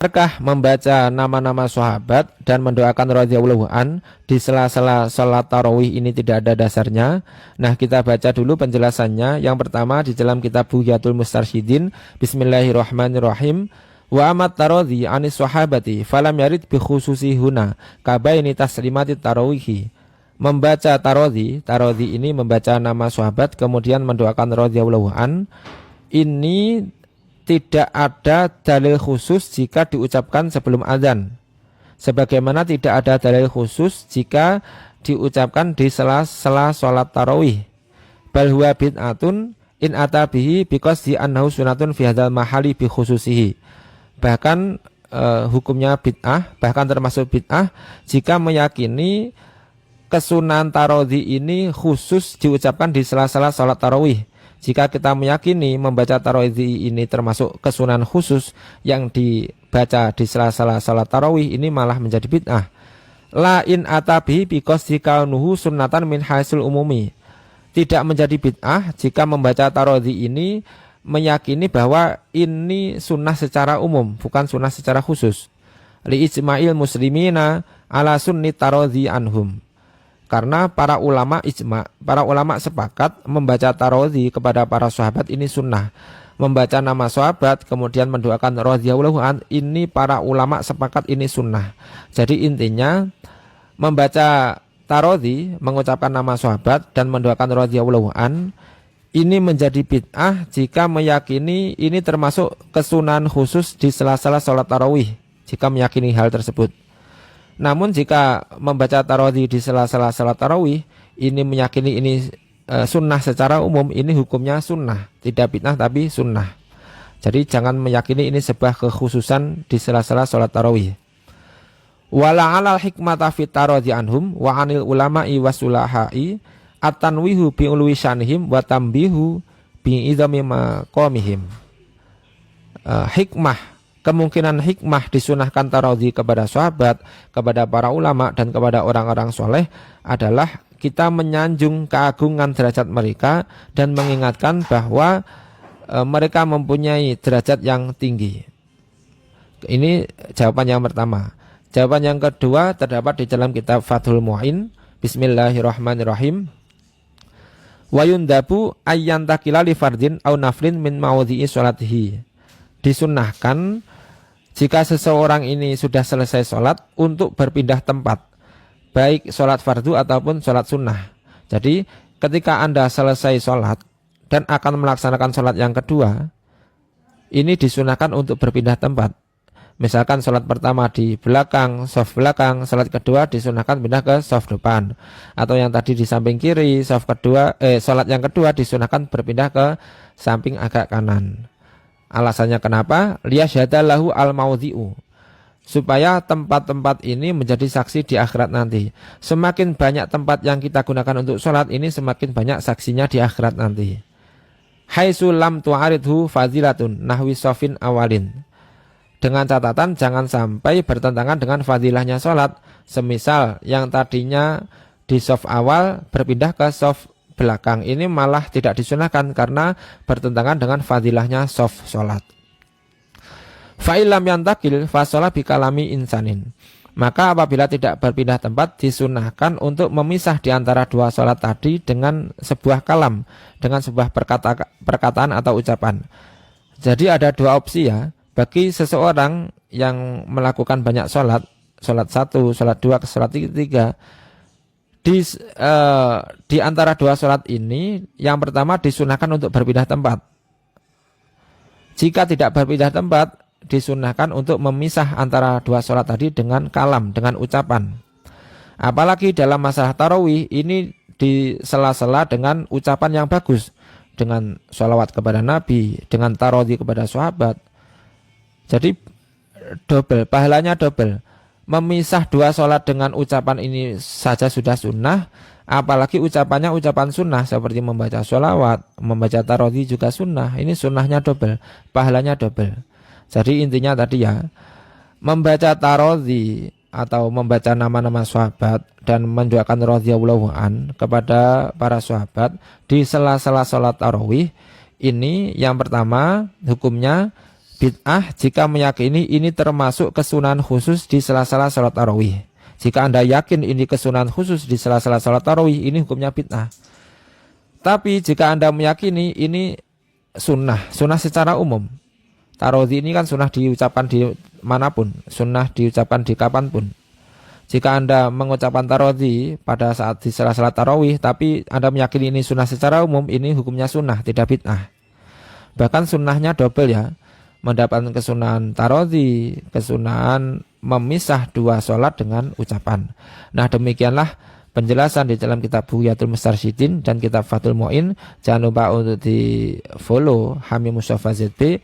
Benarkah membaca nama-nama sahabat dan mendoakan radhiyallahu an di sela-sela salat tarawih ini tidak ada dasarnya? Nah, kita baca dulu penjelasannya. Yang pertama di dalam kitab Bugyatul Mustarsyidin. Bismillahirrahmanirrahim. Wa amat taradhi anis sahabati falam yarid bi khususi huna kabaini taslimati tarawihi. Membaca taradhi ini membaca nama sahabat kemudian mendoakan radhiyallahu an. Ini tidak ada dalil khusus jika diucapkan sebelum azan, sebagaimana tidak ada dalil khusus jika diucapkan di sela-sela sholat tarawih. Bal huwa bid'atun in ata bihi biqasdi annahu sunatun fi hadzal mahali bi khususihi. Bahkan hukumnya bid'ah, bahkan termasuk bid'ah jika meyakini kesunahan tarawih ini khusus diucapkan di sela-sela sholat tarawih. Jika kita meyakini membaca tarawih ini termasuk kesunahan khusus yang dibaca di sela-sela salat tarawih, ini malah menjadi bid'ah. La in atabi biqasdi kaunuhu sunnatan min haisul umumi. Tidak menjadi bid'ah jika membaca tarawih ini meyakini bahwa ini sunnah secara umum, bukan sunnah secara khusus. Li ijma'il muslimina ala sunni tarawih anhum. Karena para ulama ijma, para ulama sepakat membaca tarawih kepada para sahabat ini sunnah. Membaca nama sahabat kemudian mendoakan radhiyallahu an, ini para ulama sepakat ini sunnah. Jadi intinya membaca tarawih, mengucapkan nama sahabat dan mendoakan radhiyallahu an, ini menjadi bid'ah jika meyakini ini termasuk kesunahan khusus di sela-sela sholat tarawih, jika meyakini hal tersebut. Namun jika membaca tarawih di sela-sela salat tarawih ini meyakini ini sunnah secara umum, ini hukumnya sunnah, tidak bid'ah tapi sunnah. Jadi jangan meyakini ini sebuah kekhususan di sela-sela salat tarawih. Wala alal hikmata fit taradhi anhum wa anil ulama'i wasulahai at-tanwihu bi ulwi syanihim wa tambihu bi idami maqamihim. Kemungkinan hikmah disunahkan tarawih kepada sahabat, kepada para ulama dan kepada orang-orang soleh adalah kita menyanjung keagungan derajat mereka dan mengingatkan bahwa mereka mempunyai derajat yang tinggi. Ini jawaban yang pertama. Jawaban yang kedua terdapat di dalam kitab Fathul Mu'in. Bismillahirrahmanirrahim. Wa yundabu ayyantakila li fardin au naflin min mawdhi'i sholatihi. Disunnahkan jika seseorang ini sudah selesai sholat untuk berpindah tempat, baik sholat fardu ataupun sholat sunnah. Jadi ketika Anda selesai sholat dan akan melaksanakan sholat yang kedua, ini disunahkan untuk berpindah tempat. Misalkan sholat pertama di belakang, shaf belakang, sholat kedua disunahkan pindah ke shaf depan. Atau yang tadi di samping kiri, sholat yang kedua disunahkan berpindah ke samping agak kanan. Alasannya kenapa? Liyasyhadalahu al-maudhi'u. Supaya tempat-tempat ini menjadi saksi di akhirat nanti. Semakin banyak tempat yang kita gunakan untuk sholat ini, semakin banyak saksinya di akhirat nanti. Haitsu lam tu'aridhu fadilatun nahwi shafin awalin. Dengan catatan jangan sampai bertentangan dengan fadilahnya sholat. Semisal yang tadinya di shaf awal berpindah ke shaf belakang, ini malah tidak disunahkan karena bertentangan dengan fadilahnya shaf sholat. Fa'ilam yantakil fasolah bikalami insanin. Maka apabila tidak berpindah tempat, disunahkan untuk memisah di antara dua sholat tadi dengan sebuah kalam, dengan sebuah perkataan atau ucapan. Jadi ada dua opsi ya, bagi seseorang yang melakukan banyak sholat, sholat 1, sholat 2, sholat 3, di antara dua sholat ini, yang pertama disunahkan untuk berpindah tempat. Jika tidak berpindah tempat, disunahkan untuk memisah antara dua sholat tadi dengan kalam, dengan ucapan. Apalagi dalam masalah tarawih ini di sela-sela dengan ucapan yang bagus, dengan sholawat kepada Nabi, dengan tarawih kepada sahabat. Jadi double, pahalanya double. Memisah dua sholat dengan ucapan ini saja sudah sunnah, apalagi ucapannya ucapan sunnah seperti membaca sholawat, membaca tarawih juga sunnah. Ini sunnahnya double, pahalanya double. Jadi intinya tadi ya, membaca tarawih atau membaca nama-nama sahabat dan mendoakan radhiyallahu an kepada para sahabat di sela-sela sholat tarawih, ini yang pertama hukumnya bid'ah jika meyakini ini termasuk kesunahan khusus di sela-sela sholat tarawih. Jika Anda yakin ini kesunahan khusus di sela-sela sholat tarawih, ini hukumnya bid'ah. Tapi jika Anda meyakini ini sunnah secara umum. Tarawih ini kan sunnah diucapkan di manapun, sunnah diucapkan di kapanpun. Jika Anda mengucapkan tarawih pada saat di sela-sela tarawih, tapi Anda meyakini ini sunnah secara umum, ini hukumnya sunnah, tidak bid'ah. Bahkan sunnahnya double ya, mendapatkan kesunahan tarawih, kesunahan memisah dua sholat dengan ucapan. Nah, demikianlah penjelasan di dalam kitab Bughyatul Mustarsyidin dan kitab Fathul Mu'in. Jangan lupa untuk di follow Hamim Mustafa ZB.